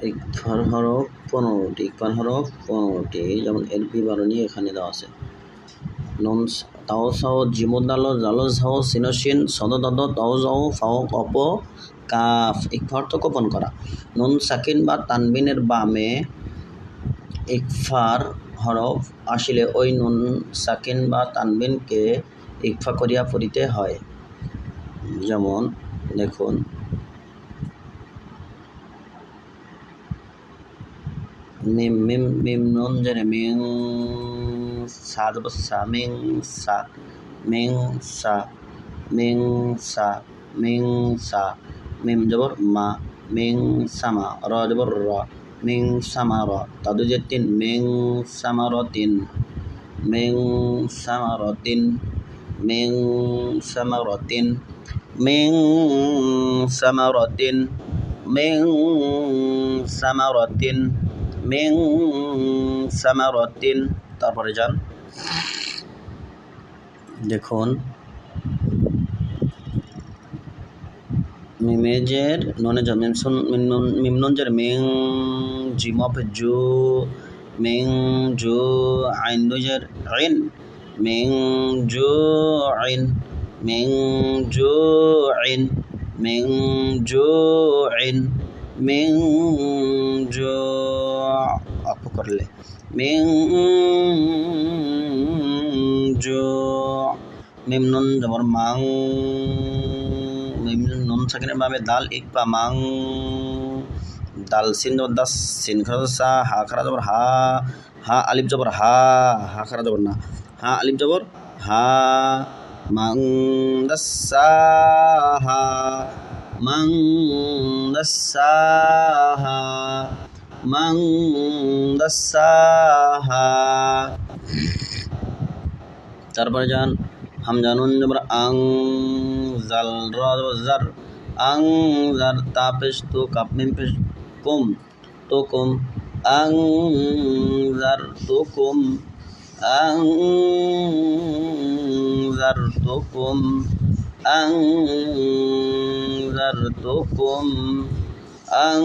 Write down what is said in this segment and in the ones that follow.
ইকফার হরফ 15টি, ইকফার হরফ 15টি, যেমন এর বিবরণী এখানে দেওয়া আছে। নুন তাও সাও জিমু দাল জালো ঝাও সিনসিন সদ দদ তাও যাও ফাও কপ কাফ। ইকফা অর্থ গোপন করা। নুন সাকিন বা তানবিনের বামে ইকফার হরফ আসিলে ওই নুন সাকিন বা তানবিনকে ইকফা করিয়া পড়িতে হয়। যেমন দেখুন, মিম মিম মিম নুন জেরে মিং, সা যাব সা মিং সা, মিং সা, মিং সা, মিং সা। মিম জবর মা, মিং সামা। র জবর র, মিং সামার। তাদু যে তিন, মিং সামারতিন, মিং সামারতিন, মিং সামারতিন, মিং সামারতিন, মিং সামারতিন, মিং সামারতিন। তারপরে যান, দেখুন মিমেজের ননে যা মিম নুন জের মিং, জিম অফ জু, মিং জু, আইন দুজের আইন, মিং জু আইন, মিং জু আইন, মিং জু আইন, মিং জু অফ করলে মিং জু। মিম নুন জবর মাং, নুন সাকিনের বামে দাল ইকফা মাং, দাল সিন জবর দাস, সিন খারা সা, হা খারা জবর হা, হা আলিফ জবর হা, হা খারা জবর না, হা আলিফ জবর হা, মাং দাসাহা, মাং দাসাহা, মাং দাসাহা। তারপরে যান, হামজা নুন জবর আং, জাল র জবর জার, আং জার, তা পেশ তো, কাপ মিম পেশ কুম, তো কুম, আং জার তো কুম, আং জার তো কুম, আং জার তো কুম, আং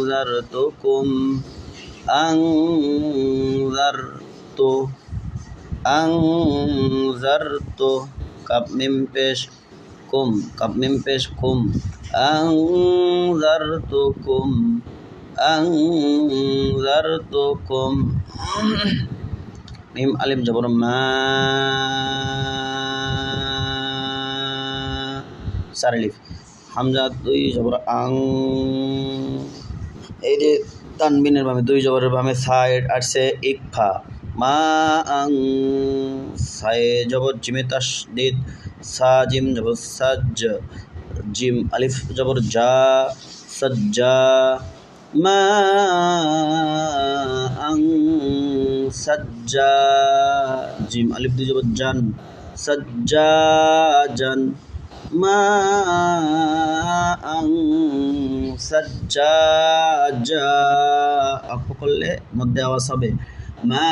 জার তো কুম, আং জার তো, আং জার তো, কাপ মিম পেশ কুম, কাপ মিম পেশ কুম, আং জার তো কুম, আং জার তো কুম। মিম আলিফ জবর মা, চার আলিফ। হামজা দুই জবর আং, এই যে তানবিনের বামে দুই জবরের বামে সাইড আসছে ইকফা মা আং, সায়ে জবর জিমে তাসদিদ, সা জিম জবর সাজ, জিম আলিফ জবর জা, সজ্জা, মা আং সজ্জা, জিম আলিফ দুই জবর জান, সজ্জা জান, মা আং সজ্জা জা। অক্ষ করলে মধ্যে আওয়াজ হবে মা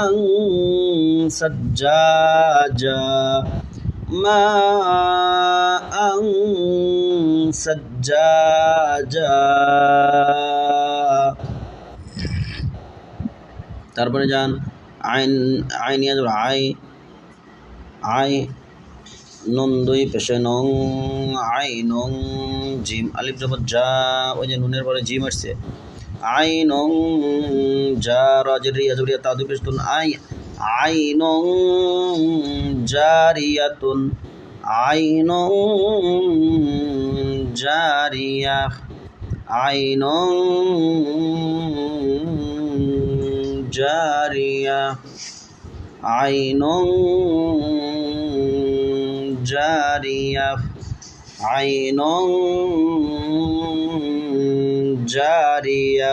আং সজ্জা জা, মা আং সজ্জা জা। তারপরে যান, আইন, আইন ইয়া জবর আই, আই নুন দুই পেশে নং, আই নং, জিম আলিফ জবর যা, ওই যে নুনের পরে জিম আসছে, আই নং যা, রাজের রিয়া জবরিয়া তা দুই পেশ তুন, আই, আই নং জারিয়াতুন, আই নং জারিয়া, আই নং জারিয়া, আই নং জারিয়া, আই নং জারিয়া।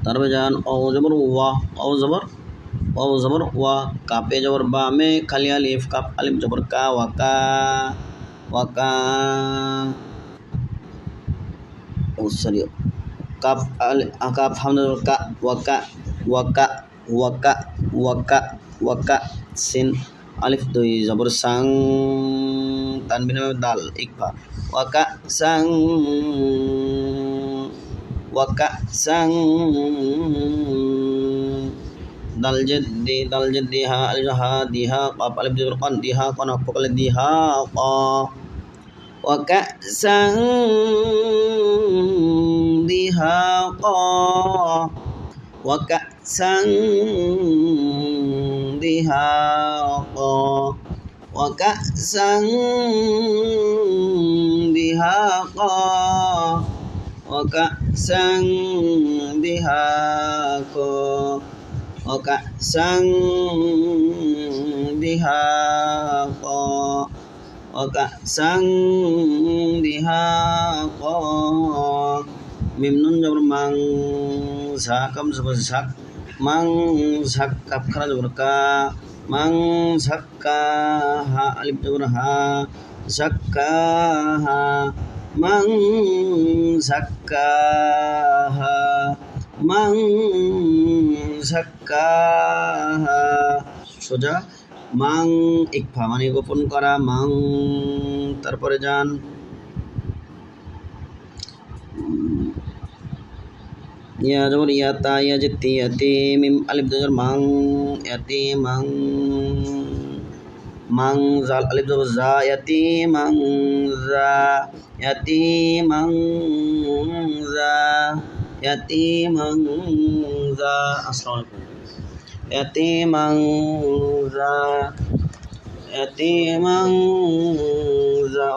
তারপরে যান, ও জবর ওয়া, ও জবর, ও জবর ওয়া, কাপে জবর বা মে খালি আলিফ, কাপ আলিফ জবর কা, ওয়াকা, ওয়াকা, ও সরি, কাপ কাপ হামজা জবর কা, ওয়াকা, ওয়াকা, ওয়াকা, ওয়াকা, ওয়াকা, সিন আলিফ দুই জবর সাং, তানবিন দাল ইকফা ওয়াকাসাং ওয়াকাসাং dal jaddi ha alif ha diha qaf alif jabr qan diha qan qal diha qa wa ka'san diha qa wa ka'san diha qa wa ka'san diha qa wa ka'san diha qa وكأسا دهاقا وكأسا دهاقا ميم نون جبر مان زاكم زبر زاك مان زاك كاف خرا جبر كا مان زكا ها الف جبر ها زكا ها মান যাক্কাহা মান যাক্কাহা সোজা মান ইকফা মানে গোপন করা মান তারপরে যান ইয়া জবর ইয়াতা ইয়া জিতি ইয়াতি মিম আলিফ জবর মান ইয়াতি মান মান জাল আলিফ জবর জা ইয়াতি মান জা yatiman za yatiman za assalamualaikum yatiman za yatiman za